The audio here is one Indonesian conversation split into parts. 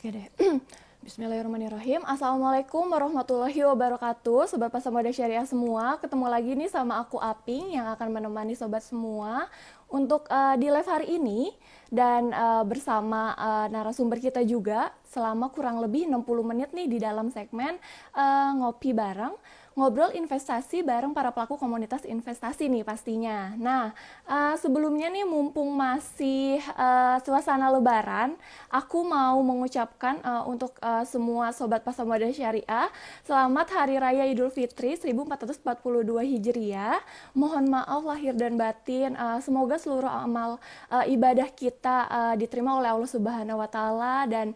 Oke deh. Bismillahirrahmanirrahim. Assalamualaikum warahmatullahi wabarakatuh. Sobat Pasar Modal Syariah semua, ketemu lagi nih sama aku Aping yang akan menemani sobat semua untuk di live hari ini dan bersama narasumber kita juga selama kurang lebih 60 menit nih di dalam segmen ngopi bareng, ngobrol investasi bareng para pelaku komunitas investasi nih pastinya. Nah, sebelumnya nih mumpung masih suasana lebaran, aku mau mengucapkan untuk semua sobat pasar modal syariah, selamat Hari Raya Idul Fitri 1442 Hijriah. Mohon maaf lahir dan batin, semoga seluruh amal ibadah kita diterima oleh Allah Subhanahu wa taala dan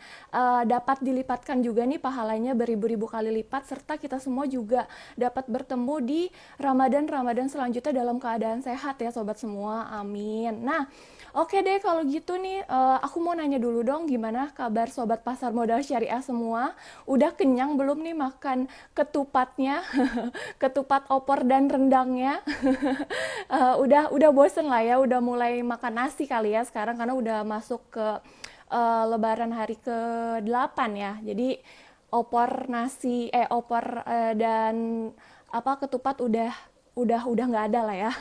dapat dilipatkan juga nih pahalanya beribu-ribu kali lipat, serta kita semua juga dapat bertemu di Ramadan selanjutnya dalam keadaan sehat ya sobat semua, amin. Nah, oke deh kalau gitu nih, aku mau nanya dulu dong, gimana kabar sobat pasar modal syariah semua? Udah kenyang belum nih makan ketupatnya, ketupat opor dan rendangnya? Udah bosen lah ya, udah mulai makan nasi kali ya sekarang karena udah masuk ke Lebaran hari ke-8 ya. Jadi opor dan ketupat udah nggak ada lah ya.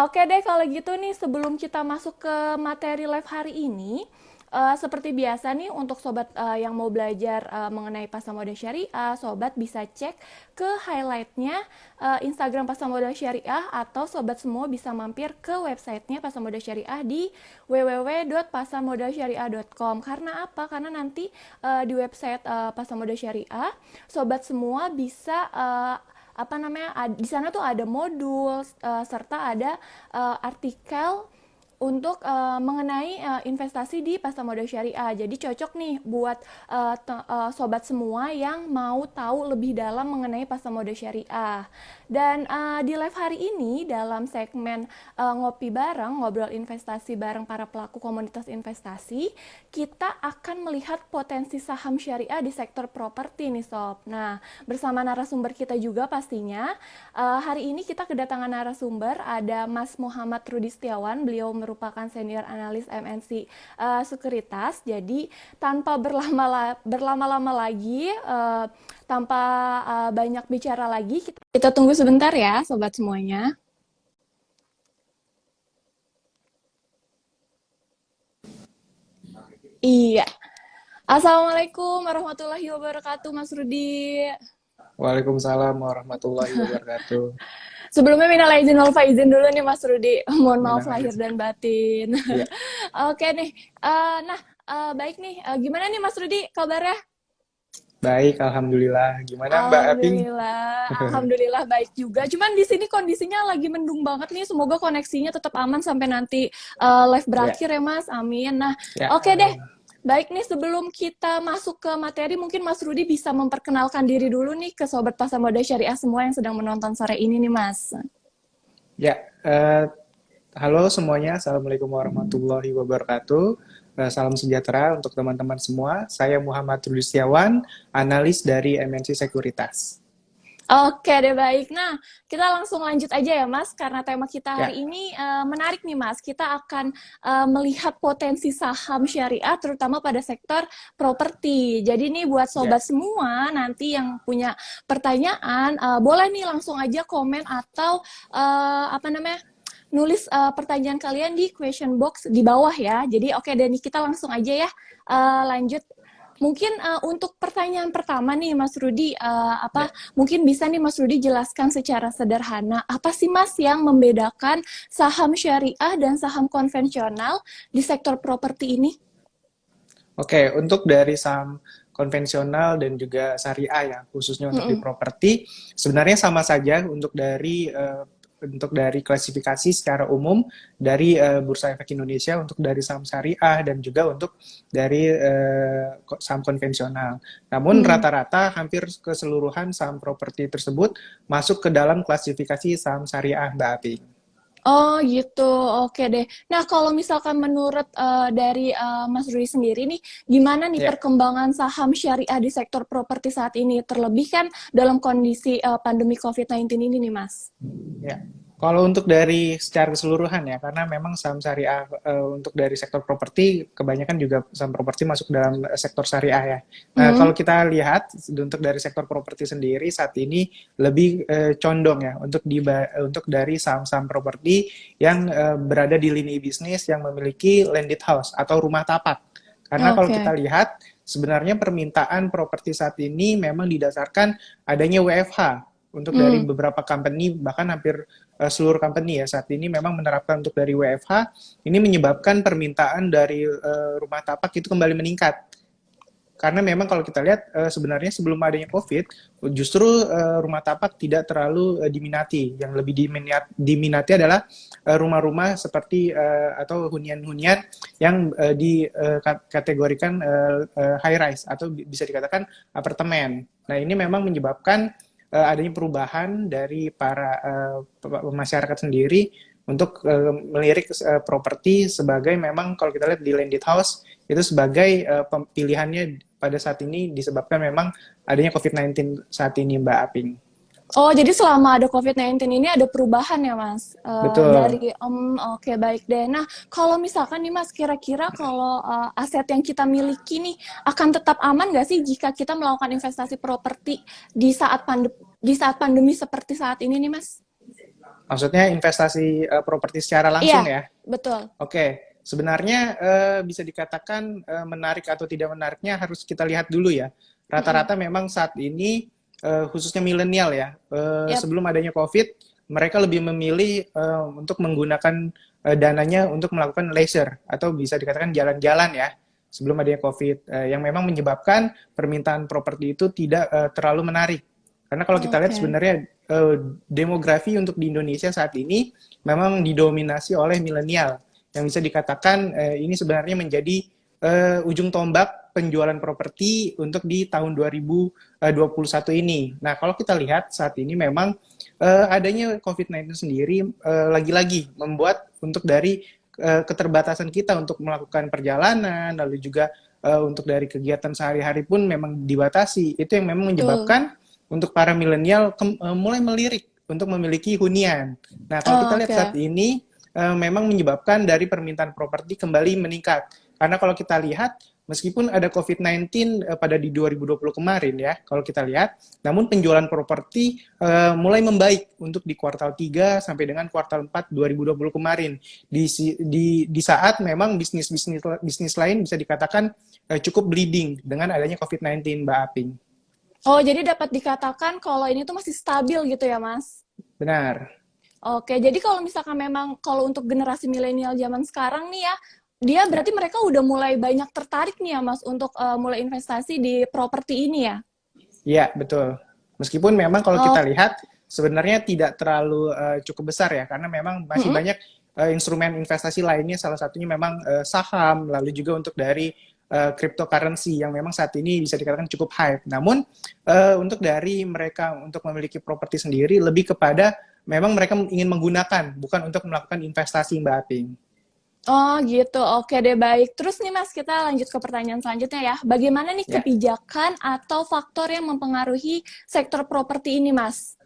Oke deh kalau gitu nih, sebelum kita masuk ke materi live hari ini, seperti biasa nih untuk sobat yang mau belajar mengenai pasar modal syariah, sobat bisa cek ke highlightnya Instagram pasar modal syariah, atau sobat semua bisa mampir ke websitenya pasar modal syariah di www.pasarmodalsyariah.com. Karena apa? Karena nanti di website pasar modal syariah, sobat semua bisa di sana tuh ada modul serta ada artikel untuk mengenai investasi di pasar modal syariah. Jadi cocok nih buat sobat semua yang mau tahu lebih dalam mengenai pasar modal syariah. Dan di live hari ini dalam segmen ngopi bareng, ngobrol investasi bareng para pelaku komunitas investasi, kita akan melihat potensi saham syariah di sektor properti nih sob. Nah, bersama narasumber kita juga pastinya. Hari ini kita kedatangan narasumber, ada Mas Muhammad Rudi Setiawan. Beliau merupakan senior analis MNC Sekuritas. Jadi tanpa berlama-lama lagi, tanpa banyak bicara lagi, kita tunggu sebentar ya sobat semuanya. Iya. Assalamualaikum warahmatullahi wabarakatuh Mas Rudi. Waalaikumsalam warahmatullahi wabarakatuh. Sebelumnya minal aidin wal faizin dulu nih Mas Rudi. Mohon maaf Minal lahir aidin. dan batin. Ya, Oke nih. Baik nih. Gimana nih Mas Rudi kabarnya? baik, alhamdulillah. Gimana Mbak Aping? Alhamdulillah baik juga. Cuman di sini kondisinya lagi mendung banget nih. Semoga koneksinya tetap aman sampai nanti live Ya, berakhir ya Mas. Amin. Nah, ya, oke deh. amin. Baik nih, sebelum kita masuk ke materi, mungkin Mas Rudi bisa memperkenalkan diri dulu nih ke sobat pasar modal syariah semua yang sedang menonton sore ini nih Mas. Ya, halo semuanya. Assalamualaikum warahmatullahi wabarakatuh. Salam sejahtera untuk teman-teman semua. Saya Muhammad Rudi Setiawan, analis dari MNC Sekuritas. Oke deh baik. Nah, kita langsung lanjut aja ya Mas, karena tema kita Ya, hari ini menarik nih Mas. Kita akan melihat potensi saham syariah terutama pada sektor properti. Jadi nih buat ya. sobat semua nanti yang punya pertanyaan, boleh nih langsung aja komen atau nulis pertanyaan kalian di question box di bawah ya. Jadi oke deh nih kita langsung aja ya lanjut. Mungkin untuk pertanyaan pertama nih Mas Rudi, Ya. mungkin bisa nih Mas Rudi jelaskan secara sederhana, apa sih Mas yang membedakan saham syariah dan saham konvensional di sektor properti ini? Oke, untuk dari saham konvensional dan juga syariah ya, khususnya untuk di Mm-mm. properti, sebenarnya sama saja untuk dari klasifikasi secara umum dari Bursa Efek Indonesia untuk dari saham syariah dan juga untuk dari saham konvensional. Namun Hmm. rata-rata hampir keseluruhan saham properti tersebut masuk ke dalam klasifikasi saham syariah, Mbak Api. Oh gitu, oke deh. Nah kalau misalkan menurut dari Mas Rudi sendiri nih, gimana nih Ya. perkembangan saham syariah di sektor properti saat ini? Terlebih kan dalam kondisi pandemi COVID-19 ini nih Mas. Ya. Kalau untuk dari secara keseluruhan ya, karena memang saham syariah untuk dari sektor properti, kebanyakan juga saham properti masuk dalam sektor syariah ya. Nah, Hmm, kalau kita lihat untuk dari sektor properti sendiri saat ini lebih condong ya untuk dari saham-saham properti yang berada di lini bisnis yang memiliki landed house atau rumah tapak. Karena kalau kita oke. lihat sebenarnya permintaan properti saat ini memang didasarkan adanya WFH untuk dari Hmm. beberapa company, bahkan hampir seluruh company ya saat ini memang menerapkan untuk dari WFH. Ini menyebabkan permintaan dari rumah tapak itu kembali meningkat. Karena memang kalau kita lihat sebenarnya sebelum adanya COVID, justru rumah tapak tidak terlalu diminati. Yang lebih diminati adalah rumah-rumah seperti atau hunian-hunian yang dikategorikan high rise atau bisa dikatakan apartemen. Nah, ini memang menyebabkan adanya perubahan dari para masyarakat sendiri untuk melirik properti sebagai memang kalau kita lihat di landed house itu sebagai pilihannya pada saat ini disebabkan memang adanya COVID-19 saat ini, Mbak Aping. Oh, jadi selama ada COVID-19 ini ada perubahan ya, Mas? Betul. Dari, oke, baik deh. Nah, kalau misalkan nih, Mas, kira-kira kalau aset yang kita miliki nih akan tetap aman nggak sih jika kita melakukan investasi properti di saat pandemi seperti saat ini nih, Mas? Maksudnya investasi properti secara Iya, langsung ya. betul. Oke, sebenarnya bisa dikatakan menarik atau tidak menariknya harus kita lihat dulu ya. Mm-mm. Rata-rata memang saat ini khususnya milenial ya, Yap, sebelum adanya COVID, mereka lebih memilih untuk menggunakan dananya untuk melakukan leisure atau bisa dikatakan jalan-jalan ya sebelum adanya COVID, yang memang menyebabkan permintaan properti itu tidak terlalu menarik. Karena kalau kita lihat oke. sebenarnya demografi untuk di Indonesia saat ini memang didominasi oleh milenial yang bisa dikatakan ini sebenarnya menjadi ujung tombak penjualan properti untuk di tahun 2021 ini. Nah, kalau kita lihat saat ini memang adanya COVID-19 sendiri lagi-lagi membuat untuk dari keterbatasan kita untuk melakukan perjalanan, lalu juga untuk dari kegiatan sehari-hari pun memang dibatasi. Itu yang memang Betul. menyebabkan untuk para milenial mulai melirik untuk memiliki hunian. Nah, kalau kita Oh, lihat saat oke. ini memang menyebabkan dari permintaan properti kembali meningkat. Karena kalau kita lihat, meskipun ada COVID-19 pada di 2020 kemarin ya, kalau kita lihat, namun penjualan properti mulai membaik untuk di kuartal 3 sampai dengan kuartal 4 2020 kemarin. Di saat memang bisnis lain bisa dikatakan cukup bleeding dengan adanya COVID-19, Mbak Aping. Oh, jadi dapat dikatakan kalau ini tuh masih stabil gitu ya, Mas? Benar. Oke, jadi kalau misalkan memang kalau untuk generasi milenial zaman sekarang nih ya, dia Ya. berarti mereka udah mulai banyak tertarik nih ya, Mas, untuk mulai investasi di properti ini ya. Iya, betul. Meskipun memang kalau kita Oh, lihat sebenarnya tidak terlalu cukup besar ya, karena memang masih mm-mm. banyak instrumen investasi lainnya, salah satunya memang saham, lalu juga untuk dari cryptocurrency yang memang saat ini bisa dikatakan cukup hype. Namun untuk dari mereka untuk memiliki properti sendiri lebih kepada memang mereka ingin menggunakan, bukan untuk melakukan investasi, Mbak Aping. Oh gitu, oke deh baik. Terus nih Mas, kita lanjut ke pertanyaan selanjutnya ya. Bagaimana nih Ya. kebijakan atau faktor yang mempengaruhi sektor properti ini, Mas?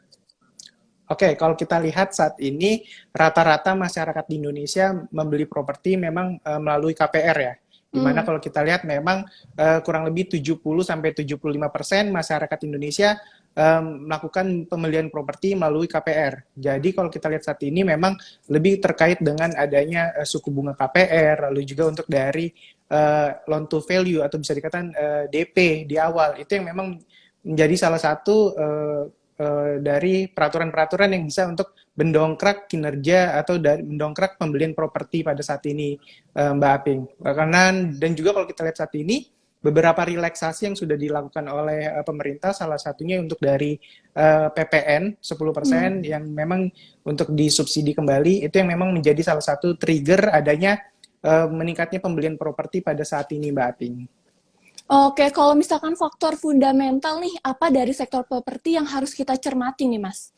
Oke, kalau kita lihat saat ini rata-rata masyarakat di Indonesia membeli properti memang melalui KPR ya. Dimana Hmm. kalau kita lihat memang kurang lebih 70 sampai 75% masyarakat Indonesia melakukan pembelian properti melalui KPR. Jadi kalau kita lihat saat ini memang lebih terkait dengan adanya suku bunga KPR, lalu juga untuk dari loan to value atau bisa dikatakan DP di awal. Itu yang memang menjadi salah satu dari peraturan-peraturan yang bisa untuk mendongkrak kinerja atau mendongkrak pembelian properti pada saat ini, Mbak Aping. Karena dan juga kalau kita lihat saat ini beberapa relaksasi yang sudah dilakukan oleh pemerintah, salah satunya untuk dari PPN 10% Hmm. yang memang untuk disubsidi kembali, itu yang memang menjadi salah satu trigger adanya meningkatnya pembelian properti pada saat ini, Mbak Aping. Oke, kalau misalkan faktor fundamental nih, apa dari sektor properti yang harus kita cermati nih, Mas?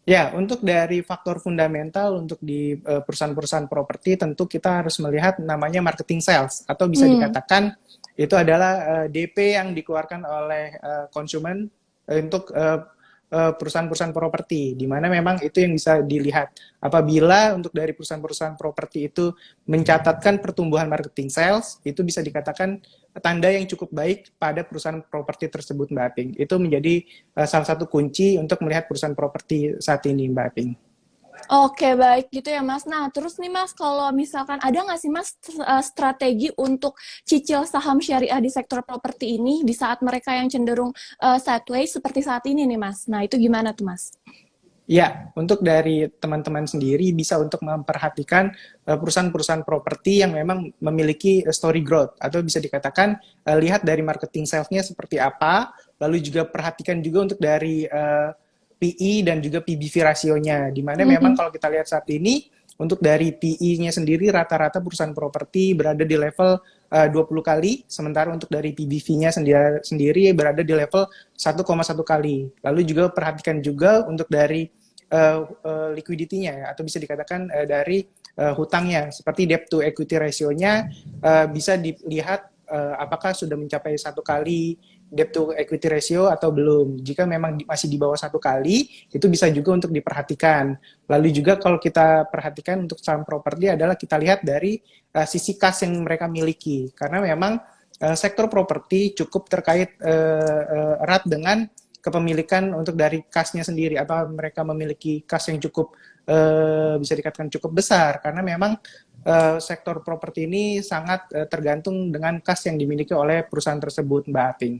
Ya, untuk dari faktor fundamental untuk di perusahaan-perusahaan properti tentu kita harus melihat namanya marketing sales atau bisa Hmm. dikatakan itu adalah DP yang dikeluarkan oleh konsumen untuk perusahaan-perusahaan properti, di mana memang itu yang bisa dilihat. Apabila untuk dari perusahaan-perusahaan properti itu mencatatkan pertumbuhan marketing sales, itu bisa dikatakan tanda yang cukup baik pada perusahaan properti tersebut, Mbak Aping. Itu menjadi salah satu kunci untuk melihat perusahaan properti saat ini, Mbak Aping. Oke, baik gitu ya Mas. Nah, terus nih Mas, kalau misalkan ada nggak sih Mas strategi untuk cicil saham syariah di sektor properti ini di saat mereka yang cenderung sideways seperti saat ini nih Mas? Nah, itu gimana tuh Mas? Ya, untuk dari teman-teman sendiri bisa untuk memperhatikan perusahaan-perusahaan properti yang memang memiliki story growth, atau bisa dikatakan lihat dari marketing sales-nya seperti apa, lalu juga perhatikan juga untuk dari PE dan juga PBV rasionya, di mana memang Mhm. kalau kita lihat saat ini untuk dari PE-nya sendiri rata-rata perusahaan properti berada di level 20 kali, sementara untuk dari PBV-nya sendiri berada di level 1,1 kali. Lalu juga perhatikan juga untuk dari liquidity-nya ya, atau bisa dikatakan dari hutangnya, seperti debt to equity ratio-nya bisa dilihat apakah sudah mencapai 1 kali debt to equity ratio atau belum. Jika memang masih di bawah 1 kali, itu bisa juga untuk diperhatikan. Lalu juga kalau kita perhatikan untuk saham properti adalah kita lihat dari sisi kas yang mereka miliki. Karena memang sektor properti cukup terkait erat dengan kepemilikan untuk dari kasnya sendiri. Apa mereka memiliki kas yang cukup bisa dikatakan cukup besar. Karena memang sektor properti ini sangat tergantung dengan kas yang dimiliki oleh perusahaan tersebut, Mbak Aping.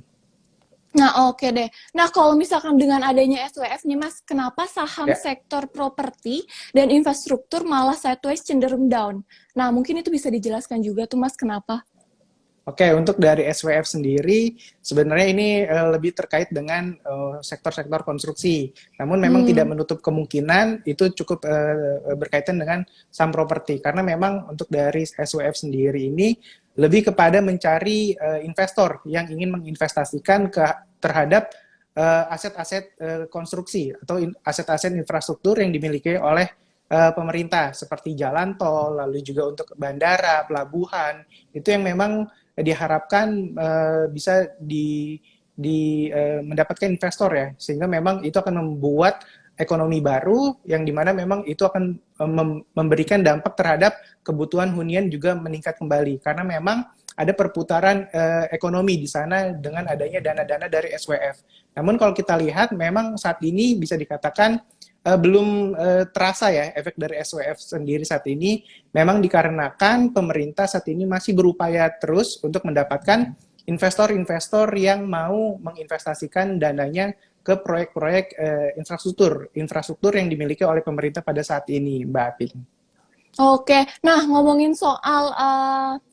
Nah, oke deh. Nah, kalau misalkan dengan adanya SWF nih Mas, kenapa saham Ya, sektor properti dan infrastruktur malah sideways cenderung down? Nah, mungkin itu bisa dijelaskan juga tuh Mas, kenapa? oke, untuk dari SWF sendiri, sebenarnya ini lebih terkait dengan sektor-sektor konstruksi. Namun memang tidak Hmm, menutup kemungkinan itu cukup berkaitan dengan saham properti. Karena memang untuk dari SWF sendiri ini lebih kepada mencari investor yang ingin menginvestasikan terhadap aset-aset konstruksi atau aset-aset infrastruktur yang dimiliki oleh pemerintah seperti jalan tol, lalu juga untuk bandara, pelabuhan, itu yang memang diharapkan bisa mendapatkan investor ya, sehingga memang itu akan membuat ekonomi baru yang dimana memang itu akan memberikan dampak terhadap kebutuhan hunian juga meningkat kembali, karena memang ada perputaran ekonomi di sana dengan adanya dana-dana dari SWF. Namun kalau kita lihat memang saat ini bisa dikatakan belum terasa ya efek dari SWF sendiri saat ini, memang dikarenakan pemerintah saat ini masih berupaya terus untuk mendapatkan investor-investor yang mau menginvestasikan dananya ke proyek-proyek infrastruktur yang dimiliki oleh pemerintah pada saat ini, Mbak Aping. oke. Nah, ngomongin soal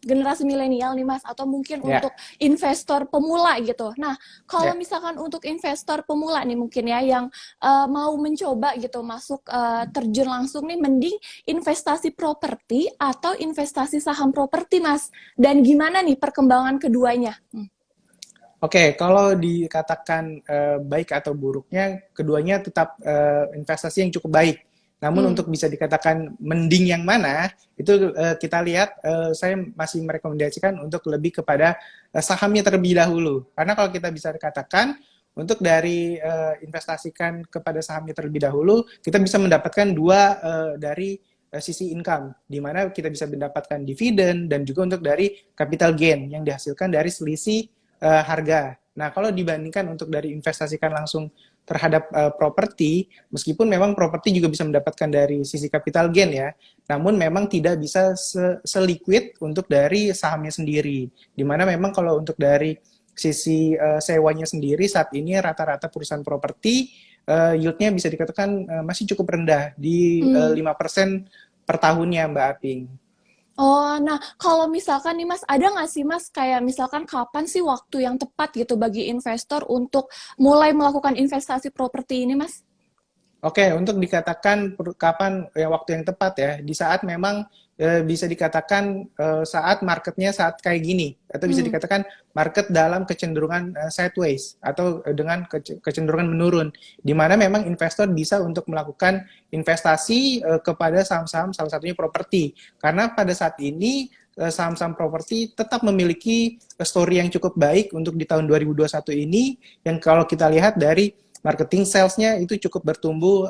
generasi milenial nih Mas, atau mungkin Ya, untuk investor pemula gitu. Nah, kalau ya. misalkan untuk investor pemula nih mungkin ya yang mau mencoba gitu masuk terjun langsung nih, mending investasi properti atau investasi saham properti Mas? Dan gimana nih perkembangan keduanya? Oke, kalau dikatakan baik atau buruknya, keduanya tetap investasi yang cukup baik. Namun Hmm. untuk bisa dikatakan mending yang mana, itu kita lihat, saya masih merekomendasikan untuk lebih kepada sahamnya terlebih dahulu. Karena kalau kita bisa katakan, untuk dari investasikan kepada sahamnya terlebih dahulu, kita bisa mendapatkan dua dari sisi income, di mana kita bisa mendapatkan dividen dan juga untuk dari capital gain yang dihasilkan dari selisih harga. Nah, kalau dibandingkan untuk dari investasikan langsung terhadap properti, meskipun memang properti juga bisa mendapatkan dari sisi capital gain ya, namun memang tidak bisa seliquid untuk dari sahamnya sendiri. Dimana memang kalau untuk dari sisi sewanya sendiri saat ini rata-rata perusahaan properti yieldnya bisa dikatakan masih cukup rendah di Hmm. 5% per tahunnya, Mbak Aping. Oh, nah kalau misalkan nih Mas, ada nggak sih Mas kayak misalkan kapan sih waktu yang tepat gitu bagi investor untuk mulai melakukan investasi properti ini Mas? Oke, untuk dikatakan kapan ya waktu yang tepat ya, di saat memang bisa dikatakan saat marketnya saat kayak gini, atau bisa Hmm. dikatakan market dalam kecenderungan sideways atau dengan kecenderungan menurun, di mana memang investor bisa untuk melakukan investasi kepada saham-saham salah satunya properti, karena pada saat ini saham-saham properti tetap memiliki story yang cukup baik untuk di tahun 2021 ini, yang kalau kita lihat dari marketing sales-nya itu cukup bertumbuh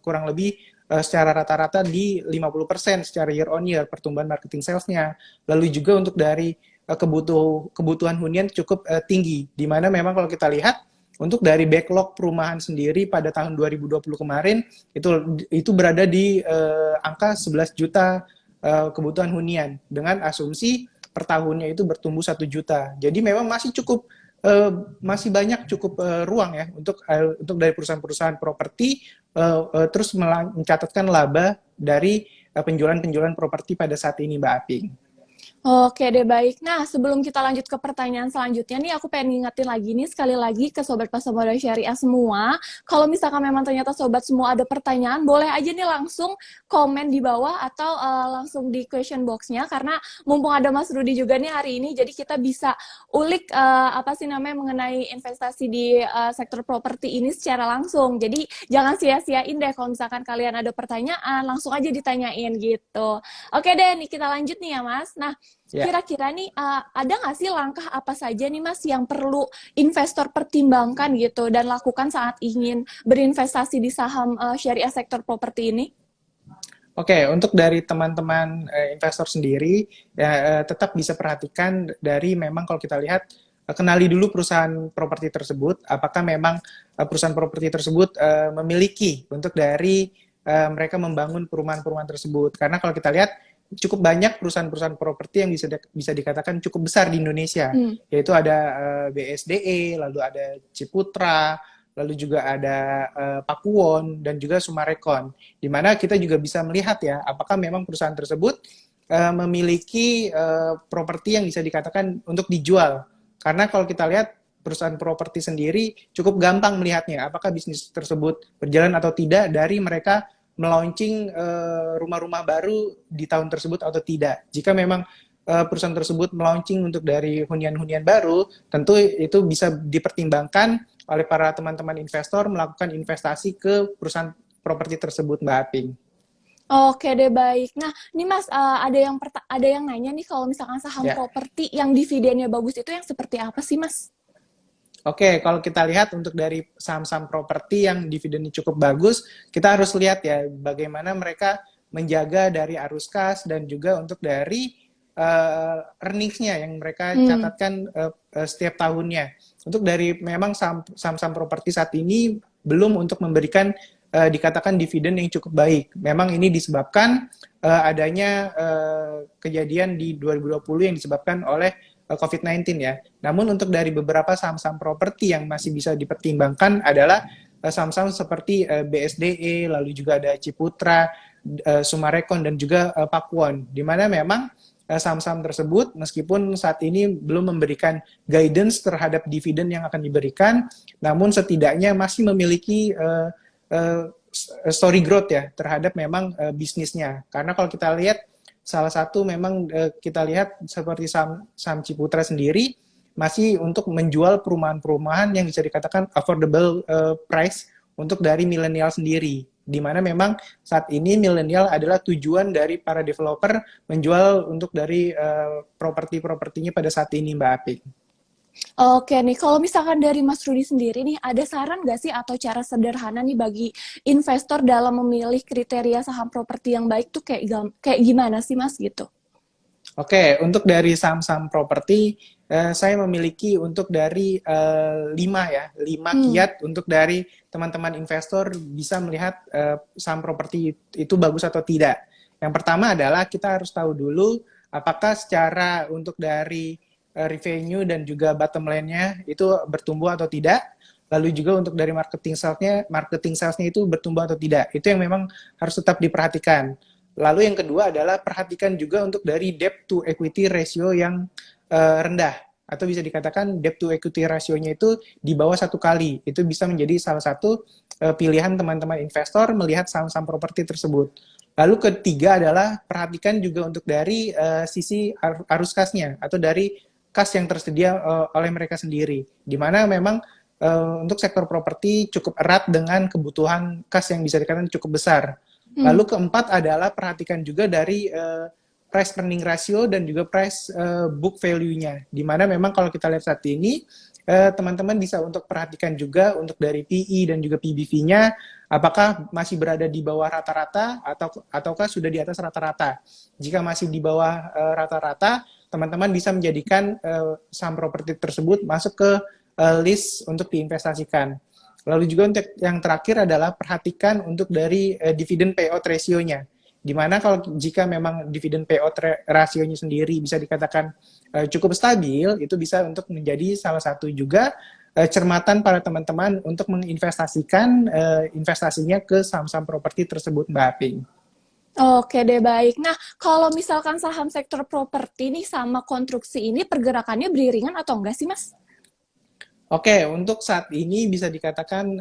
kurang lebih secara rata-rata di 50% secara year on year pertumbuhan marketing sales-nya. Lalu juga untuk dari kebutuhan hunian cukup tinggi, di mana memang kalau kita lihat untuk dari backlog perumahan sendiri pada tahun 2020 kemarin itu berada di angka 11 juta kebutuhan hunian dengan asumsi per tahunnya itu bertumbuh 1 juta. Jadi memang masih banyak cukup ruang ya untuk dari perusahaan-perusahaan properti terus mencatatkan laba dari penjualan-penjualan properti pada saat ini, Mbak Aping. Oke deh, baik. Nah, sebelum kita lanjut ke pertanyaan selanjutnya nih, aku pengen ngingetin lagi nih, sekali lagi ke Sobat Pasar Modal Syariah semua, kalau misalkan memang ternyata Sobat semua ada pertanyaan, boleh aja nih langsung komen di bawah atau langsung di question box-nya, karena mumpung ada Mas Rudi juga nih hari ini, jadi kita bisa ulik apa sih namanya mengenai investasi di sektor properti ini secara langsung. Jadi, jangan sia-siain deh kalau misalkan kalian ada pertanyaan, langsung aja ditanyain gitu. Oke deh, nih kita lanjut nih ya, Mas. Nah, Ya. kira-kira nih ada nggak sih langkah apa saja nih Mas yang perlu investor pertimbangkan gitu dan lakukan saat ingin berinvestasi di saham syariah sektor properti ini? Oke, untuk dari teman-teman investor sendiri, ya, tetap bisa perhatikan dari memang kalau kita lihat, kenali dulu perusahaan properti tersebut, apakah memang perusahaan properti tersebut memiliki untuk dari mereka membangun perumahan-perumahan tersebut. Karena kalau kita lihat, cukup banyak perusahaan-perusahaan properti yang bisa dikatakan cukup besar di Indonesia, yaitu ada BSDE, lalu ada Ciputra, lalu juga ada Pakuwon dan juga Sumarekon, di mana kita juga bisa melihat ya apakah memang perusahaan tersebut memiliki properti yang bisa dikatakan untuk dijual. Karena kalau kita lihat perusahaan properti sendiri cukup gampang melihatnya apakah bisnis tersebut berjalan atau tidak dari mereka melaunching rumah-rumah baru di tahun tersebut atau tidak. Jika memang perusahaan tersebut melaunching untuk dari hunian-hunian baru, tentu itu bisa dipertimbangkan oleh para teman-teman investor melakukan investasi ke perusahaan properti tersebut, Mbak Aping. Oke deh, baik. Nah, nih Mas, ada yang nanya nih kalau misalkan saham Ya. properti yang dividennya bagus itu yang seperti apa sih Mas? Oke, kalau kita lihat untuk dari saham-saham properti yang dividennya cukup bagus, kita harus lihat ya bagaimana mereka menjaga dari arus kas dan juga untuk dari earnings-nya yang mereka catatkan setiap tahunnya. Untuk dari memang saham-saham properti saat ini belum untuk memberikan dikatakan dividen yang cukup baik. Memang ini disebabkan adanya kejadian di 2020 yang disebabkan oleh COVID-19 ya. Namun untuk dari beberapa saham-saham properti yang masih bisa dipertimbangkan adalah saham-saham seperti BSDE, lalu juga ada Ciputra, Sumarekon, dan juga Pakuwon, di mana memang saham-saham tersebut meskipun saat ini belum memberikan guidance terhadap dividen yang akan diberikan, namun setidaknya masih memiliki story growth ya terhadap memang bisnisnya. Karena kalau kita lihat salah satu memang kita lihat seperti saham Ciputra sendiri masih untuk menjual perumahan-perumahan yang bisa dikatakan affordable price untuk dari milenial sendiri, di mana memang saat ini milenial adalah tujuan dari para developer menjual untuk dari properti-propertinya pada saat ini, Mbak Apik. Oke nih, kalau misalkan dari Mas Rudi sendiri nih, ada saran nggak sih atau cara sederhana nih bagi investor dalam memilih kriteria saham properti yang baik tuh kayak gimana sih Mas gitu? Oke, untuk dari saham-saham properti, saya memiliki untuk dari 5 kiat untuk dari teman-teman investor bisa melihat saham properti itu bagus atau tidak. Yang pertama adalah kita harus tahu dulu apakah secara untuk dari revenue dan juga bottom line-nya itu bertumbuh atau tidak. Lalu juga untuk dari marketing sales-nya itu bertumbuh atau tidak. Itu yang memang harus tetap diperhatikan. Lalu yang kedua adalah perhatikan juga untuk dari debt to equity ratio yang rendah, atau bisa dikatakan debt to equity ratio-nya itu di bawah 1 kali. Itu bisa menjadi salah satu pilihan teman-teman investor melihat saham-saham properti tersebut. Lalu ketiga adalah perhatikan juga untuk dari sisi arus kasnya atau dari kas yang tersedia oleh mereka sendiri, di mana memang untuk sektor properti cukup erat dengan kebutuhan kas yang bisa dikatakan cukup besar. Lalu keempat adalah perhatikan juga dari price earning ratio dan juga price book value-nya, di mana memang kalau kita lihat saat ini teman-teman bisa untuk perhatikan juga untuk dari PE dan juga PBV-nya, apakah masih berada di bawah rata-rata ataukah sudah di atas rata-rata. Jika masih di bawah rata-rata, teman-teman bisa menjadikan saham properti tersebut masuk ke list untuk diinvestasikan. Lalu juga untuk yang terakhir adalah perhatikan untuk dari dividen payout ratio-nya. Di mana kalau jika memang dividen payout rasionya sendiri bisa dikatakan cukup stabil, itu bisa untuk menjadi salah satu juga cermatan para teman-teman untuk menginvestasikan investasinya ke saham-saham properti tersebut, Mbak Aping. Oke deh, baik. Nah, kalau misalkan saham sektor properti nih sama konstruksi ini pergerakannya beriringan atau enggak sih, Mas? Oke, untuk saat ini bisa dikatakan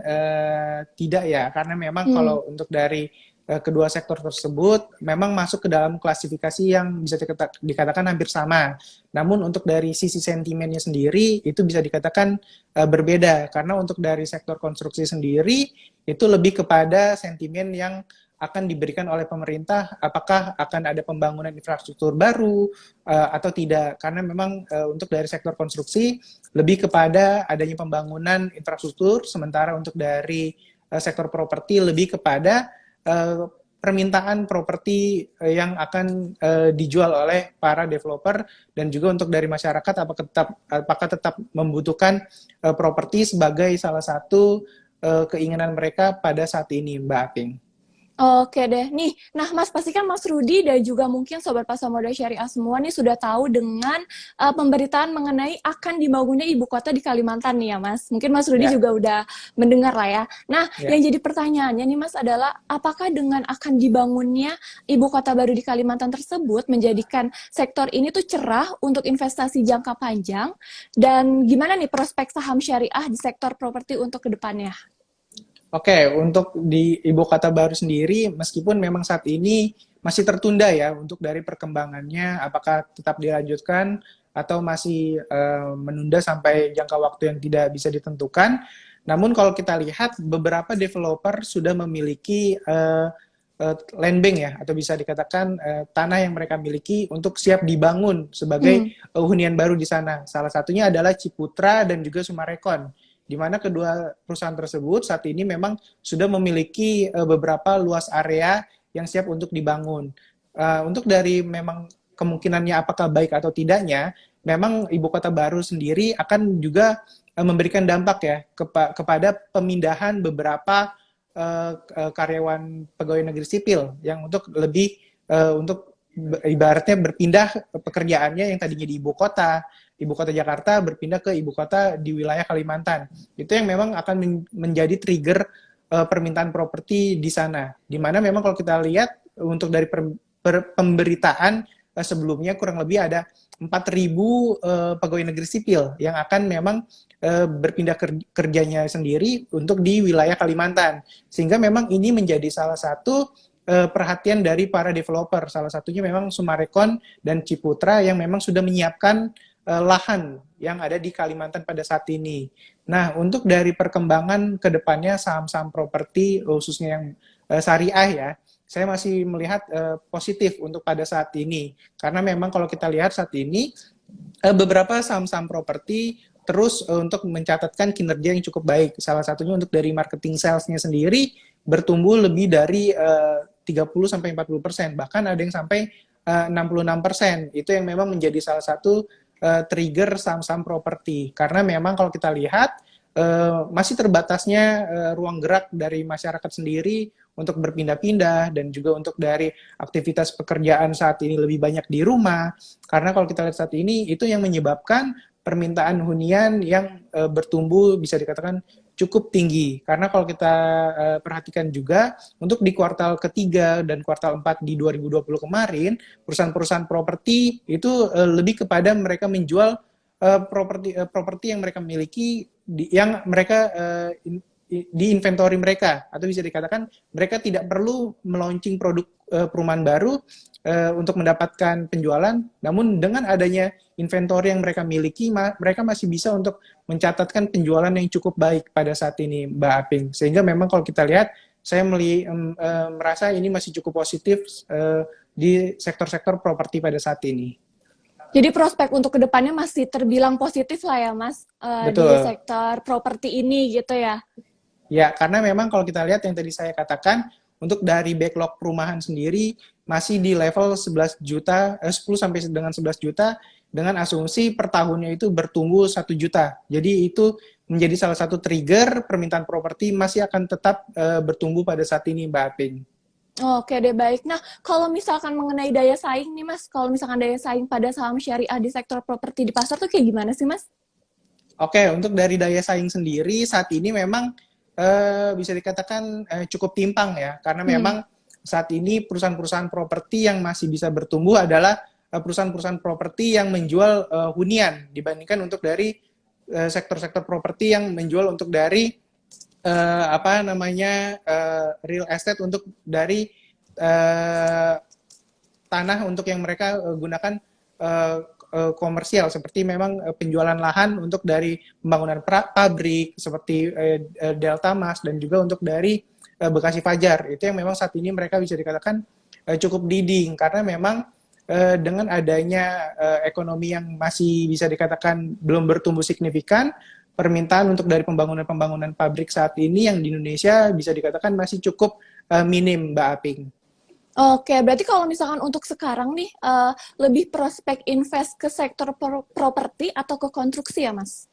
tidak ya, karena memang Hmm. kalau untuk dari kedua sektor tersebut memang masuk ke dalam klasifikasi yang bisa dikatakan hampir sama. Namun untuk dari sisi sentimennya sendiri itu bisa dikatakan berbeda, karena untuk dari sektor konstruksi sendiri itu lebih kepada sentimen yang akan diberikan oleh pemerintah, apakah akan ada pembangunan infrastruktur baru atau tidak, karena memang untuk dari sektor konstruksi lebih kepada adanya pembangunan infrastruktur, sementara untuk dari sektor properti lebih kepada permintaan properti yang akan dijual oleh para developer, dan juga untuk dari masyarakat apakah tetap membutuhkan properti sebagai salah satu keinginan mereka pada saat ini, Mbak Aping. Oke deh, nih, nah Mas pastikan Mas Rudi dan juga mungkin Sobat Pasar Modal Syariah semua nih sudah tahu dengan pemberitaan mengenai akan dibangunnya ibu kota di Kalimantan nih ya Mas. Mungkin Mas Rudi Ya, juga udah mendengar lah ya. Nah, yang ya. jadi pertanyaannya nih Mas adalah apakah dengan akan dibangunnya ibu kota baru di Kalimantan tersebut menjadikan sektor ini tuh cerah untuk investasi jangka panjang, dan gimana nih prospek saham syariah di sektor properti untuk kedepannya? Oke, untuk di ibu kota baru sendiri, meskipun memang saat ini masih tertunda ya untuk dari perkembangannya, apakah tetap dilanjutkan atau masih menunda sampai jangka waktu yang tidak bisa ditentukan. Namun kalau kita lihat beberapa developer sudah memiliki land bank ya, atau bisa dikatakan tanah yang mereka miliki untuk siap dibangun sebagai Hmm. hunian baru di sana. Salah satunya adalah Ciputra dan juga Sumarekon, di mana kedua perusahaan tersebut saat ini memang sudah memiliki beberapa luas area yang siap untuk dibangun. Untuk dari memang kemungkinannya apakah baik atau tidaknya, memang ibu kota baru sendiri akan juga memberikan dampak ya kepada pemindahan beberapa karyawan pegawai negeri sipil yang untuk lebih untuk ibaratnya berpindah pekerjaannya yang tadinya di ibu kota Jakarta berpindah ke ibu kota di wilayah Kalimantan. Itu yang memang akan menjadi trigger permintaan properti di sana. Di mana memang kalau kita lihat untuk dari pemberitaan sebelumnya kurang lebih ada 4.000 pegawai negeri sipil yang akan memang berpindah kerjanya sendiri untuk di wilayah Kalimantan. Sehingga memang ini menjadi salah satu perhatian dari para developer. Salah satunya memang Sumarekon dan Ciputra yang memang sudah menyiapkan lahan yang ada di Kalimantan pada saat ini. Nah, untuk dari perkembangan ke depannya saham-saham properti khususnya yang syariah ya, saya masih melihat positif untuk pada saat ini. Karena memang kalau kita lihat saat ini beberapa saham-saham properti terus untuk mencatatkan kinerja yang cukup baik. Salah satunya untuk dari marketing sales-nya sendiri bertumbuh lebih dari 30 sampai 40%, bahkan ada yang sampai 66%. Itu yang memang menjadi salah satu trigger saham-saham properti. Karena memang kalau kita lihat masih terbatasnya ruang gerak dari masyarakat sendiri untuk berpindah-pindah, dan juga untuk dari aktivitas pekerjaan saat ini lebih banyak di rumah. Karena kalau kita lihat saat ini itu yang menyebabkan permintaan hunian yang bertumbuh bisa dikatakan cukup tinggi. Karena kalau kita perhatikan juga untuk di kuartal ketiga dan kuartal 4 di 2020 kemarin, perusahaan-perusahaan properti itu lebih kepada mereka menjual properti yang mereka miliki yang mereka di inventory mereka, atau bisa dikatakan mereka tidak perlu melaunching produk perumahan baru untuk mendapatkan penjualan, namun dengan adanya inventory yang mereka miliki, mereka masih bisa untuk mencatatkan penjualan yang cukup baik pada saat ini, Mbak Aping. Sehingga memang kalau kita lihat, saya merasa ini masih cukup positif di sektor-sektor properti pada saat ini. Jadi prospek untuk kedepannya masih terbilang positif lah ya Mas, di Betul. sektor properti ini gitu ya? Ya, karena memang kalau kita lihat yang tadi saya katakan, untuk dari backlog perumahan sendiri masih di level 11 juta, 10 sampai dengan 11 juta, dengan asumsi per tahunnya itu bertumbuh 1 juta. Jadi itu menjadi salah satu trigger permintaan properti masih akan tetap bertumbuh pada saat ini, Mbak Aping. Oke deh, baik. Nah, kalau misalkan mengenai daya saing nih Mas, kalau misalkan daya saing pada saham syariah di sektor properti di pasar tuh kayak gimana sih Mas? Oke, untuk dari daya saing sendiri saat ini memang bisa dikatakan cukup timpang ya, karena Hmm. memang saat ini perusahaan-perusahaan properti yang masih bisa bertumbuh adalah perusahaan-perusahaan properti yang menjual hunian dibandingkan untuk dari sektor-sektor properti yang menjual untuk dari apa namanya real estate untuk dari uh, tanah untuk yang mereka gunakan uh, komersial seperti memang penjualan lahan untuk dari pembangunan pabrik seperti Delta Mas dan juga untuk dari Bekasi Fajar itu yang memang saat ini mereka bisa dikatakan cukup leading karena memang dengan adanya ekonomi yang masih bisa dikatakan belum bertumbuh signifikan, permintaan untuk dari pembangunan-pembangunan pabrik saat ini yang di Indonesia bisa dikatakan masih cukup minim, Mbak Aping. Oke, berarti kalau misalkan untuk sekarang nih, lebih prospek invest ke sektor properti atau ke konstruksi ya, Mas?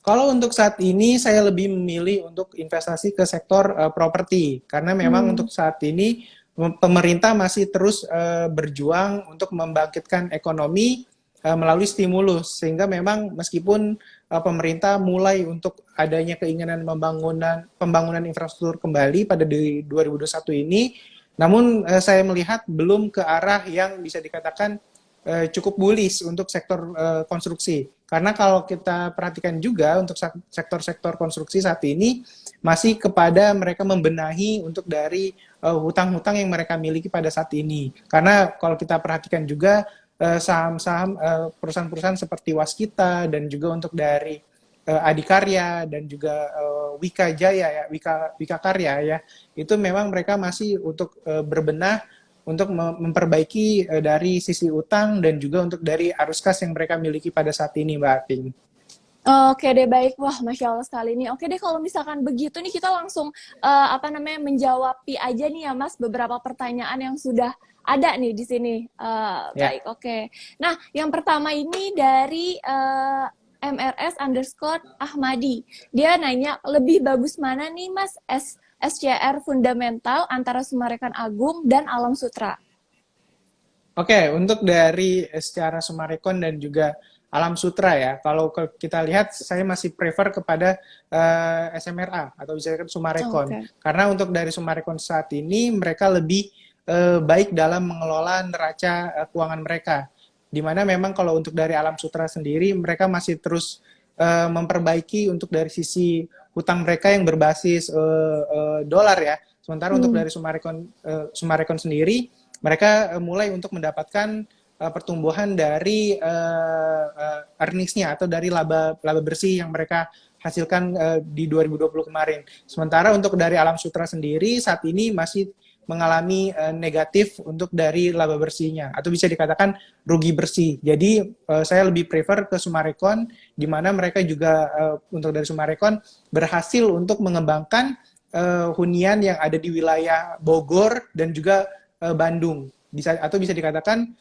Kalau untuk saat ini saya lebih memilih untuk investasi ke sektor properti karena memang Hmm. untuk saat ini pemerintah masih terus berjuang untuk membangkitkan ekonomi melalui stimulus sehingga memang meskipun pemerintah mulai untuk adanya keinginan pembangunan infrastruktur kembali pada di 2021 ini, namun saya melihat belum ke arah yang bisa dikatakan cukup bullish untuk sektor konstruksi. Karena kalau kita perhatikan juga untuk sektor-sektor konstruksi saat ini masih kepada mereka membenahi untuk dari hutang-hutang yang mereka miliki pada saat ini. Karena kalau kita perhatikan juga saham-saham perusahaan-perusahaan seperti Waskita dan juga untuk dari Adikarya dan juga Wika Jaya ya, Wika Karya ya, itu memang mereka masih untuk berbenah untuk memperbaiki dari sisi utang dan juga untuk dari arus kas yang mereka miliki pada saat ini, Mbak Aping. Oke deh, baik. Wah, Masya Allah sekali nih. Oke deh, kalau misalkan begitu nih kita langsung apa namanya menjawabi aja nih ya, Mas, beberapa pertanyaan yang sudah ada nih di sini. Ya, Baik, oke. Nah, yang pertama ini dari MRS_Ahmadi. Dia nanya, lebih bagus mana nih, Mas, SCR fundamental antara Summarecon Agung dan Alam Sutra? oke. Untuk dari secara Summarecon dan juga Alam Sutra ya, kalau kita lihat saya masih prefer kepada SMRA atau bisa dikatakan Summarecon. Oke. Karena untuk dari Summarecon saat ini mereka lebih baik dalam mengelola neraca keuangan mereka. Dimana memang kalau untuk dari Alam Sutra sendiri mereka masih terus memperbaiki untuk dari sisi hutang mereka yang berbasis dolar ya. Sementara untuk Hmm. dari Summarecon sendiri mereka mulai untuk mendapatkan pertumbuhan dari earnings-nya atau dari laba bersih yang mereka hasilkan di 2020 kemarin. Sementara untuk dari Alam Sutra sendiri saat ini masih mengalami negatif untuk dari laba bersihnya atau bisa dikatakan rugi bersih. Jadi saya lebih prefer ke Summarecon di mana mereka juga untuk dari Summarecon berhasil untuk mengembangkan hunian yang ada di wilayah Bogor dan juga Bandung. Bisa dikatakan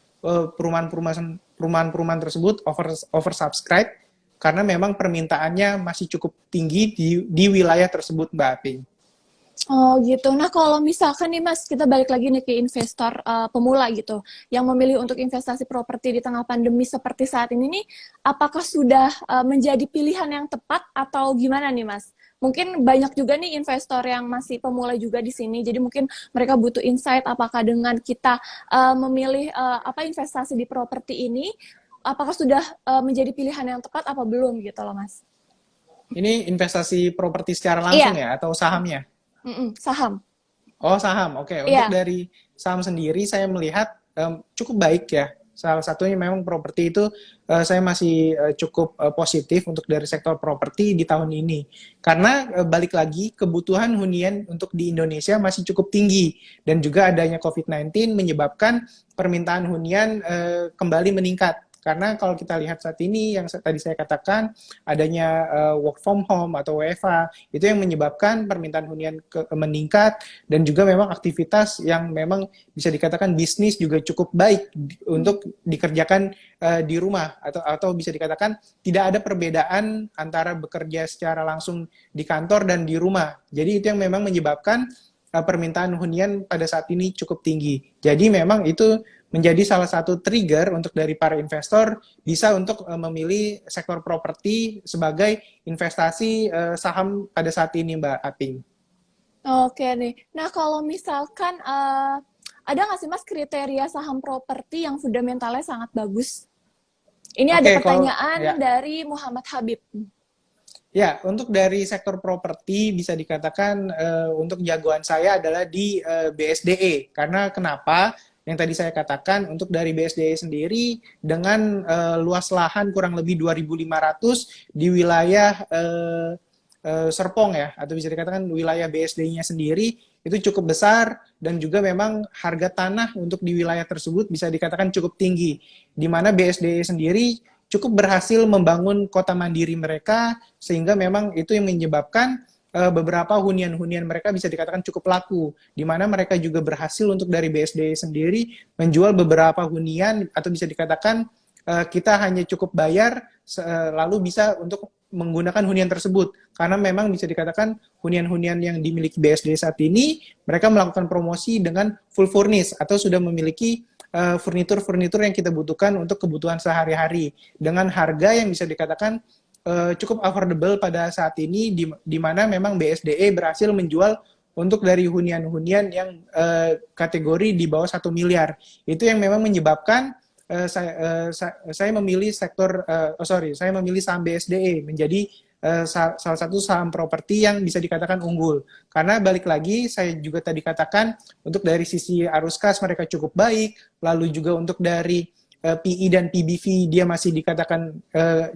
perumahan-perumahan tersebut oversubscribe karena memang permintaannya masih cukup tinggi di wilayah tersebut, Mbak Aping. Oh gitu. Nah kalau misalkan nih Mas, kita balik lagi nih ke investor pemula gitu, yang memilih untuk investasi properti di tengah pandemi seperti saat ini nih, apakah sudah menjadi pilihan yang tepat atau gimana nih Mas? Mungkin banyak juga nih investor yang masih pemula juga di sini, jadi mungkin mereka butuh insight apakah dengan kita memilih apa investasi di properti ini, apakah sudah menjadi pilihan yang tepat apa belum gitu loh Mas? Ini investasi properti secara langsung Iya, ya atau sahamnya? saham. Oh, saham. Oke, untuk Iya. dari saham sendiri saya melihat cukup baik ya. Salah satunya memang properti itu saya masih cukup positif untuk dari sektor properti di tahun ini. Karena balik lagi kebutuhan hunian untuk di Indonesia masih cukup tinggi dan juga adanya COVID-19 menyebabkan permintaan hunian kembali meningkat. Karena kalau kita lihat saat ini yang tadi saya katakan adanya work from home atau WFH itu yang menyebabkan permintaan hunian meningkat dan juga memang aktivitas yang memang bisa dikatakan bisnis juga cukup baik untuk dikerjakan di rumah atau bisa dikatakan tidak ada perbedaan antara bekerja secara langsung di kantor dan di rumah. Jadi itu yang memang menyebabkan permintaan hunian pada saat ini cukup tinggi. Jadi memang itu menjadi salah satu trigger untuk dari para investor bisa untuk memilih sektor properti sebagai investasi saham pada saat ini, Mbak Aping. Oke nih. Nah, kalau misalkan ada nggak sih Mas kriteria saham properti yang fundamentalnya sangat bagus? Ini ada Oke, kalau pertanyaan ya, dari Muhammad Habib. ya untuk dari sektor properti bisa dikatakan untuk jagoan saya adalah di BSDE. Karena kenapa? Yang tadi saya katakan untuk dari BSDE sendiri dengan luas lahan kurang lebih 2.500 di wilayah Serpong ya, atau bisa dikatakan wilayah BSD-nya sendiri itu cukup besar dan juga memang harga tanah untuk di wilayah tersebut bisa dikatakan cukup tinggi, di mana BSD sendiri cukup berhasil membangun kota mandiri mereka sehingga memang itu yang menyebabkan beberapa hunian-hunian mereka bisa dikatakan cukup laku, di mana mereka juga berhasil untuk dari BSD sendiri menjual beberapa hunian atau bisa dikatakan kita hanya cukup bayar lalu bisa untuk menggunakan hunian tersebut karena memang bisa dikatakan hunian-hunian yang dimiliki BSD saat ini mereka melakukan promosi dengan full furnish atau sudah memiliki furnitur-furnitur yang kita butuhkan untuk kebutuhan sehari-hari dengan harga yang bisa dikatakan cukup affordable pada saat ini di mana memang BSDE berhasil menjual untuk dari hunian-hunian yang kategori di bawah 1 miliar. Itu yang memang menyebabkan saya memilih saya memilih saham BSDE menjadi salah satu saham properti yang bisa dikatakan unggul. Karena balik lagi saya juga tadi katakan untuk dari sisi arus kas mereka cukup baik, lalu juga untuk dari PI dan PBV dia masih dikatakan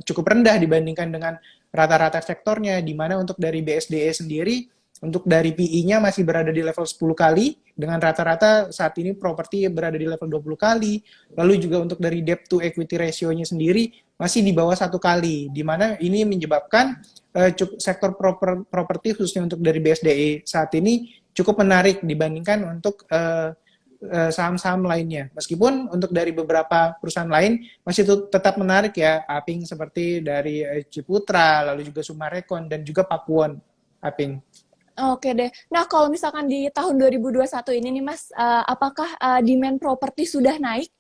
cukup rendah dibandingkan dengan rata-rata sektornya, di mana untuk dari BSDE sendiri untuk dari PI-nya masih berada di level 10 kali, dengan rata-rata saat ini properti berada di level 20 kali. Lalu juga untuk dari debt to equity ratio-nya sendiri masih di bawah 1 kali, di mana ini menyebabkan sektor properti khususnya untuk dari BSDE saat ini cukup menarik dibandingkan untuk saham-saham lainnya. Meskipun untuk dari beberapa perusahaan lain masih tetap menarik ya, Aping, seperti dari Ciputra, lalu juga Sumarekon, dan juga Pakuwon, Aping. Oke deh. Nah, kalau misalkan di tahun 2021 ini nih Mas, apakah demand properti sudah naik?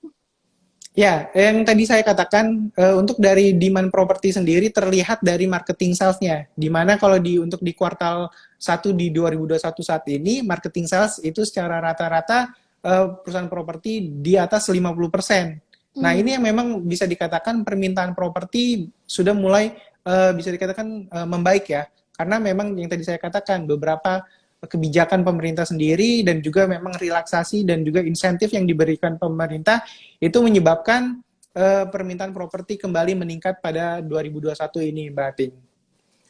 Ya, yang tadi saya katakan untuk dari demand properti sendiri terlihat dari marketing sales-nya. Di mana kalau untuk di kuartal 1 di 2021 saat ini, marketing sales itu secara rata-rata perusahaan properti di atas 50%. Nah, ini yang memang bisa dikatakan permintaan properti sudah mulai bisa dikatakan membaik ya. Karena memang yang tadi saya katakan beberapa kebijakan pemerintah sendiri dan juga memang relaksasi dan juga insentif yang diberikan pemerintah itu menyebabkan permintaan properti kembali meningkat pada 2021 ini, Mbak Ating.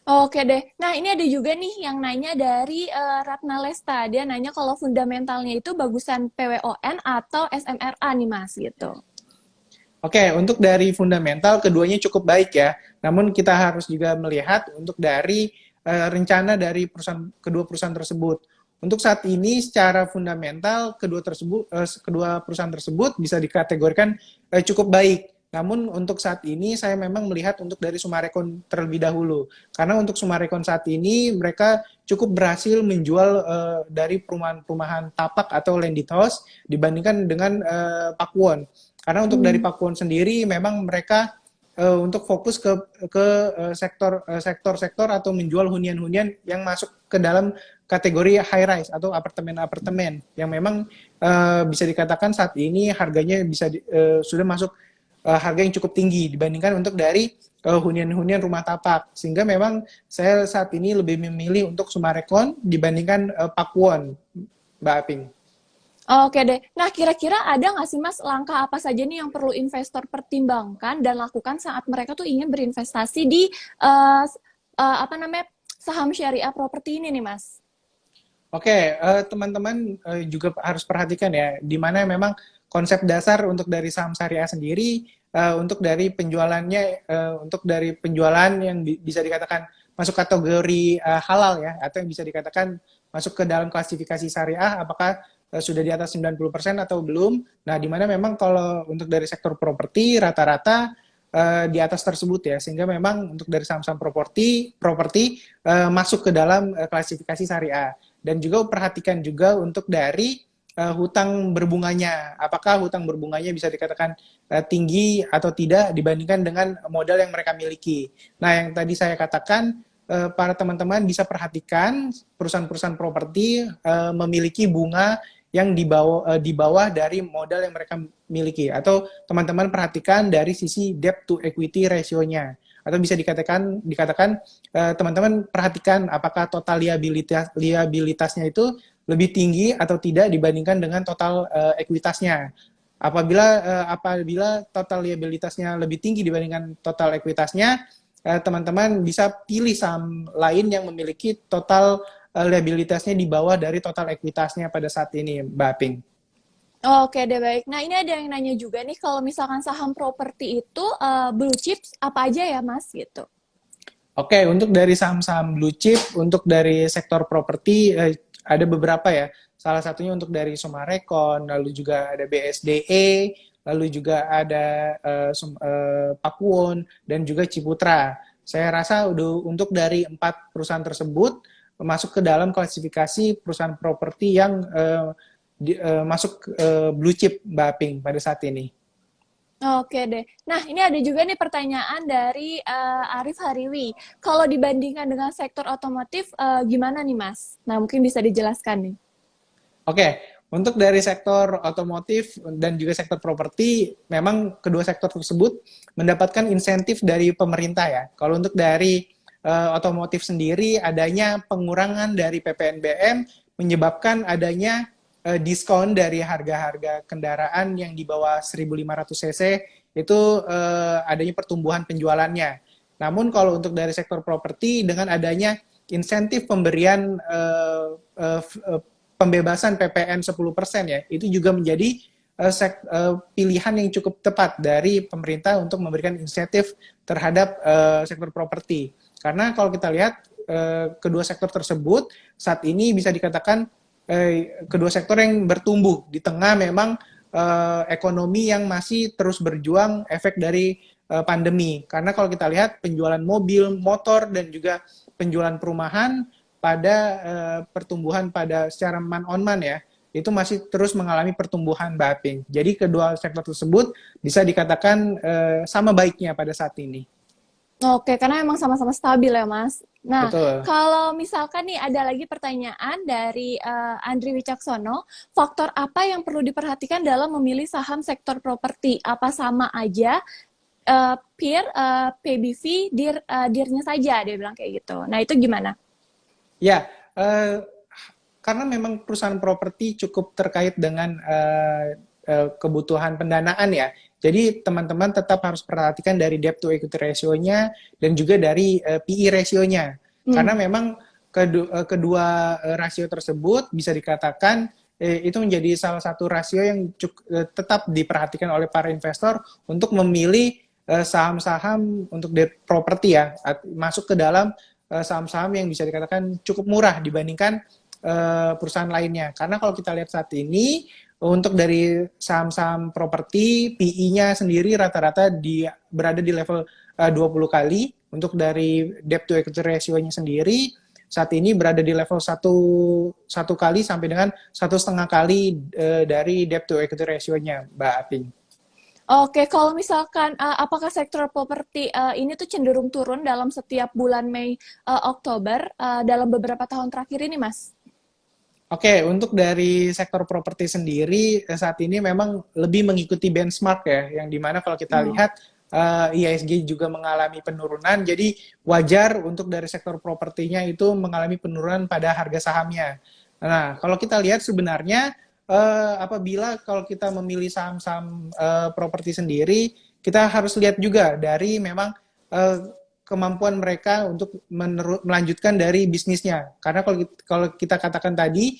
Oke deh. Nah, ini ada juga nih yang nanya dari Ratna Lesta. Dia nanya kalau fundamentalnya itu bagusan PWON atau SMRA nih Mas gitu. Oke, untuk dari fundamental keduanya cukup baik ya. Namun kita harus juga melihat untuk dari rencana dari kedua perusahaan tersebut. Untuk saat ini secara fundamental kedua perusahaan tersebut bisa dikategorikan cukup baik. Namun untuk saat ini saya memang melihat untuk dari Sumarekon terlebih dahulu. Karena untuk Sumarekon saat ini mereka cukup berhasil menjual dari perumahan-perumahan tapak atau landed house dibandingkan dengan Pakuwon. Karena untuk dari Pakuwon sendiri memang mereka untuk fokus ke sektor atau menjual hunian-hunian yang masuk ke dalam kategori high rise atau apartemen-apartemen yang memang bisa dikatakan saat ini harganya sudah masuk harga yang cukup tinggi dibandingkan untuk dari hunian-hunian rumah tapak, sehingga memang saya saat ini lebih memilih untuk Sumarekon dibandingkan Pakuwon, Mbak Aping. Oke deh. Nah, kira-kira ada nggak sih Mas langkah apa saja nih yang perlu investor pertimbangkan dan lakukan saat mereka tuh ingin berinvestasi di saham syariah properti ini nih Mas? Oke, teman-teman juga harus perhatikan ya, di mana memang konsep dasar untuk dari saham syariah sendiri untuk dari penjualannya, untuk dari penjualan yang bisa dikatakan masuk kategori halal ya, atau yang bisa dikatakan masuk ke dalam klasifikasi syariah, apakah sudah di atas 90% atau belum. Nah, di mana memang kalau untuk dari sektor properti rata-rata di atas tersebut ya, sehingga memang untuk dari saham-saham properti masuk ke dalam klasifikasi syariah. Dan juga perhatikan juga untuk dari hutang berbunganya, apakah hutang berbunganya bisa dikatakan tinggi atau tidak dibandingkan dengan modal yang mereka miliki. Nah, yang tadi saya katakan, para teman-teman bisa perhatikan perusahaan-perusahaan properti memiliki bunga yang di bawah dari modal yang mereka miliki, atau teman-teman perhatikan dari sisi debt to equity ratio-nya, atau bisa dikatakan teman-teman perhatikan apakah total liabilitasnya itu lebih tinggi atau tidak dibandingkan dengan total ekuitasnya. Apabila total liabilitasnya lebih tinggi dibandingkan total ekuitasnya, teman-teman bisa pilih saham lain yang memiliki total liabilitasnya di bawah dari total ekuitasnya pada saat ini, Mbak Aping. Oke deh, baik. Nah, ini ada yang nanya juga nih, kalau misalkan saham properti itu blue chips apa aja ya, Mas? Gitu. Oke, untuk dari saham-saham blue chip, untuk dari sektor properti ada beberapa ya. Salah satunya untuk dari Sumarekon, lalu juga ada BSDE, lalu juga ada Pakuwon, dan juga Ciputra. Saya rasa untuk dari 4 perusahaan tersebut masuk ke dalam klasifikasi perusahaan properti yang masuk blue chip, Mbak Ping, pada saat ini. Oke deh. Nah, ini ada juga nih pertanyaan dari Arif Hariwi. Kalau dibandingkan dengan sektor otomotif, gimana nih, Mas? Nah, mungkin bisa dijelaskan nih. Oke, untuk dari sektor otomotif dan juga sektor properti, memang kedua sektor tersebut mendapatkan insentif dari pemerintah ya. Kalau untuk dari otomotif sendiri, adanya pengurangan dari PPNBM menyebabkan adanya diskon dari harga-harga kendaraan yang di bawah 1.500 cc itu adanya pertumbuhan penjualannya. Namun kalau untuk dari sektor properti, dengan adanya insentif pemberian pembebasan PPN 10% ya, itu juga menjadi pilihan yang cukup tepat dari pemerintah untuk memberikan insentif terhadap sektor properti. Karena kalau kita lihat kedua sektor tersebut saat ini bisa dikatakan kedua sektor yang bertumbuh di tengah memang ekonomi yang masih terus berjuang efek dari pandemi. Karena kalau kita lihat penjualan mobil, motor, dan juga penjualan perumahan pada pertumbuhan pada secara man on man ya, itu masih terus mengalami pertumbuhan, Mbak Aping. Jadi kedua sektor tersebut bisa dikatakan sama baiknya pada saat ini. Oke, karena memang sama-sama stabil ya, Mas. Nah, Betul. kalau misalkan nih ada lagi pertanyaan dari Andri Wicaksono, faktor apa yang perlu diperhatikan dalam memilih saham sektor properti? Apa sama aja peer, PBV, dirnya saja, dia bilang kayak gitu. Nah, itu gimana? Ya, karena memang perusahaan properti cukup terkait dengan kebutuhan pendanaan ya. Jadi teman-teman tetap harus perhatikan dari debt to equity ratio-nya dan juga dari PE ratio-nya. Karena memang kedua rasio tersebut bisa dikatakan itu menjadi salah satu rasio yang tetap diperhatikan oleh para investor untuk memilih saham-saham untuk debt properti ya, masuk ke dalam saham-saham yang bisa dikatakan cukup murah dibandingkan perusahaan lainnya. Karena kalau kita lihat saat ini, untuk dari saham-saham properti, PE-nya sendiri rata-rata berada di level 20 kali. Untuk dari debt to equity ratio-nya sendiri, saat ini berada di level satu kali sampai dengan 1,5 kali dari debt to equity ratio-nya, Mbak Aping. Oke, kalau misalkan apakah sektor properti ini tuh cenderung turun dalam setiap bulan Mei, Oktober dalam beberapa tahun terakhir ini, Mas? Oke, untuk dari sektor properti sendiri saat ini memang lebih mengikuti benchmark ya, yang dimana kalau kita lihat IISG juga mengalami penurunan, jadi wajar untuk dari sektor propertinya itu mengalami penurunan pada harga sahamnya. Nah, kalau kita lihat sebenarnya apabila kalau kita memilih saham-saham properti sendiri, kita harus lihat juga dari memang kemampuan mereka untuk melanjutkan dari bisnisnya. Karena kalau kita katakan tadi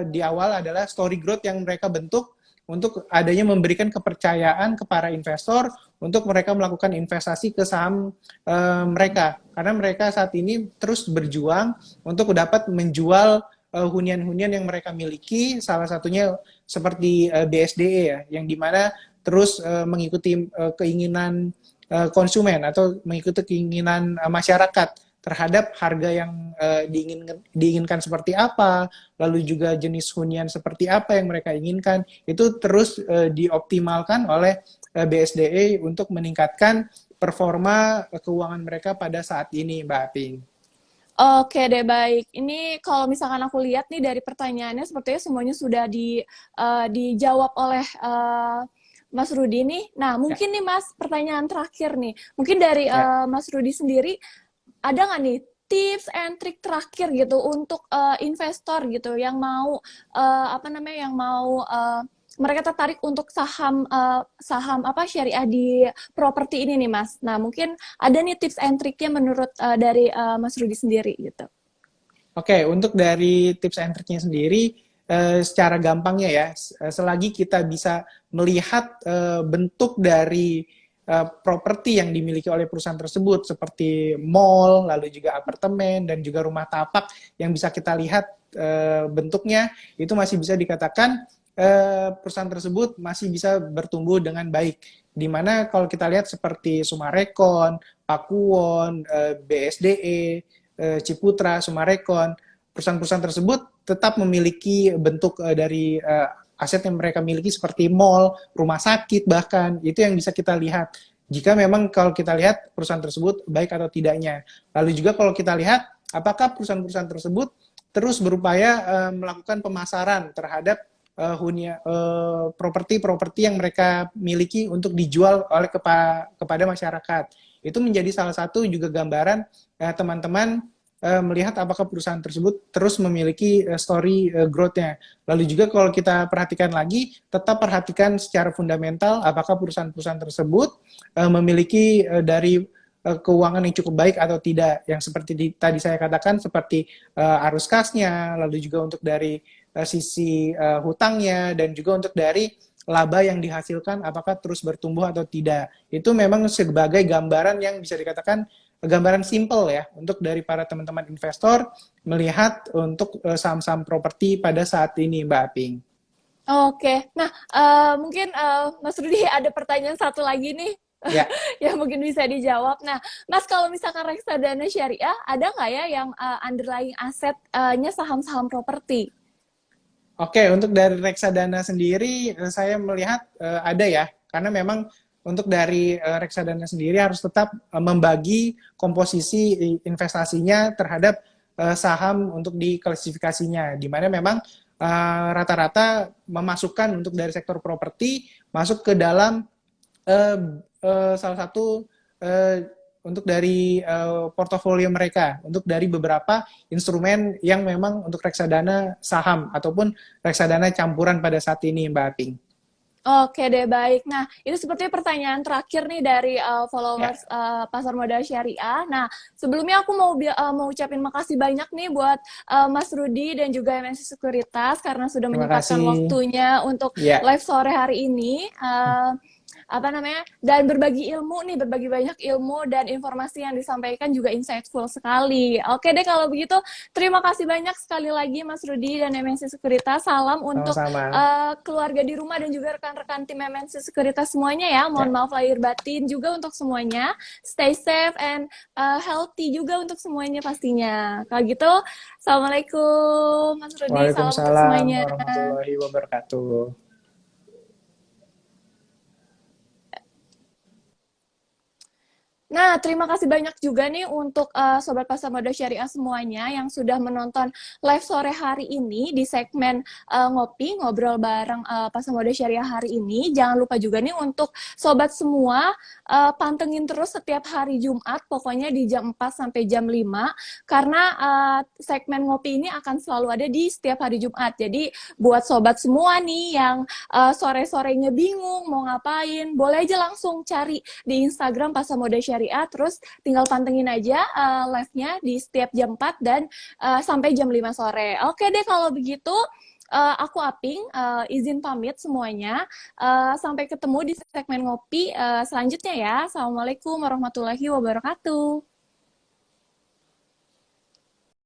di awal adalah story growth yang mereka bentuk untuk adanya memberikan kepercayaan ke para investor untuk mereka melakukan investasi ke saham mereka. Karena mereka saat ini terus berjuang untuk dapat menjual hunian-hunian yang mereka miliki, salah satunya seperti BSDE ya, yang dimana terus mengikuti keinginan konsumen atau mengikuti keinginan masyarakat terhadap harga yang diinginkan seperti apa, lalu juga jenis hunian seperti apa yang mereka inginkan, itu terus dioptimalkan oleh BSDE untuk meningkatkan performa keuangan mereka pada saat ini, Mbak Aping. Oke deh, baik. Ini kalau misalkan aku lihat nih dari pertanyaannya, sepertinya semuanya sudah dijawab oleh Mas Rudi nih. Nah, Ya, mungkin nih Mas, pertanyaan terakhir nih. Mungkin dari ya. Mas Rudi sendiri, ada nggak nih tips and trik terakhir gitu untuk investor gitu yang mau apa namanya, yang mau mereka tertarik untuk saham apa syariah di properti ini nih Mas. Nah, mungkin ada nih tips and triknya menurut dari Mas Rudi sendiri gitu. Oke, untuk dari tips and triknya sendiri, secara gampangnya ya, selagi kita bisa melihat bentuk dari properti yang dimiliki oleh perusahaan tersebut, seperti mall, lalu juga apartemen, dan juga rumah tapak yang bisa kita lihat bentuknya, itu masih bisa dikatakan perusahaan tersebut masih bisa bertumbuh dengan baik. Dimana kalau kita lihat seperti Sumarekon, Pakuwon, BSDE, Ciputra, Sumarekon, perusahaan-perusahaan tersebut tetap memiliki bentuk dari aset yang mereka miliki seperti mall, rumah sakit bahkan, itu yang bisa kita lihat. Jika memang kalau kita lihat perusahaan tersebut baik atau tidaknya. Lalu juga kalau kita lihat apakah perusahaan-perusahaan tersebut terus berupaya melakukan pemasaran terhadap properti-properti yang mereka miliki untuk dijual oleh kepada masyarakat. Itu menjadi salah satu juga gambaran teman-teman melihat apakah perusahaan tersebut terus memiliki story growth-nya. Lalu juga kalau kita perhatikan lagi, tetap perhatikan secara fundamental apakah perusahaan-perusahaan tersebut memiliki dari keuangan yang cukup baik atau tidak. Yang seperti tadi saya katakan, seperti arus kasnya, lalu juga untuk dari sisi hutangnya, dan juga untuk dari laba yang dihasilkan apakah terus bertumbuh atau tidak. Itu memang sebagai gambaran yang bisa dikatakan gambaran simple ya untuk dari para teman-teman investor melihat untuk saham-saham properti pada saat ini, Mbak Aping. Oke, nah mungkin Mas Rudi ada pertanyaan satu lagi nih Ya, yang mungkin bisa dijawab. Nah, Mas kalau misalkan reksadana syariah ada nggak ya yang underlying asetnya saham-saham properti? oke, untuk dari reksadana sendiri saya melihat ada ya, karena memang untuk dari reksadana sendiri harus tetap membagi komposisi investasinya terhadap saham untuk diklasifikasinya, di mana memang rata-rata memasukkan untuk dari sektor properti masuk ke dalam salah satu uh, untuk dari portofolio mereka, untuk dari beberapa instrumen yang memang untuk reksadana saham ataupun reksadana campuran pada saat ini, Mbak Aping. Oke deh, baik. Nah, itu sepertinya pertanyaan terakhir nih dari Ya, followers Pasar Modal Syariah. Nah, sebelumnya aku mau ucapin makasih banyak nih buat Mas Rudi dan juga MNC Sekuritas karena sudah terima menyempatkan kasih. waktunya untuk Ya, live sore hari ini. Apa namanya, dan berbagi ilmu nih, berbagi banyak ilmu dan informasi yang disampaikan juga insightful sekali. Oke deh kalau begitu, terima kasih banyak sekali lagi Mas Rudi dan MNC Sekuritas. Salam untuk sama-sama. keluarga di rumah dan juga rekan-rekan tim MNC Sekuritas semuanya ya. Mohon Ya, maaf lahir batin juga untuk semuanya. Stay safe and healthy juga untuk semuanya pastinya. Kalau gitu, Assalamualaikum Mas Rudi, salam untuk Waalaikumsalam semuanya. warahmatullahi wabarakatuh. Nah, terima kasih banyak juga nih untuk Sobat Pasar Modal Syariah semuanya yang sudah menonton live sore hari ini di segmen Ngopi, Ngobrol bareng Pasar Modal Syariah hari ini. Jangan lupa juga nih untuk Sobat semua, pantengin terus setiap hari Jumat, pokoknya di jam 4 sampai jam 5, karena segmen Ngopi ini akan selalu ada di setiap hari Jumat. Jadi, buat Sobat semua nih yang sore-sorenya bingung mau ngapain, boleh aja langsung cari di Instagram Pasar Modal Syariah, terus tinggal pantengin aja live-nya di setiap jam 4 dan sampai jam 5 sore. Oke deh kalau begitu, Aku Aping, izin pamit semuanya. Sampai ketemu di segmen ngopi selanjutnya ya. Assalamualaikum warahmatullahi wabarakatuh.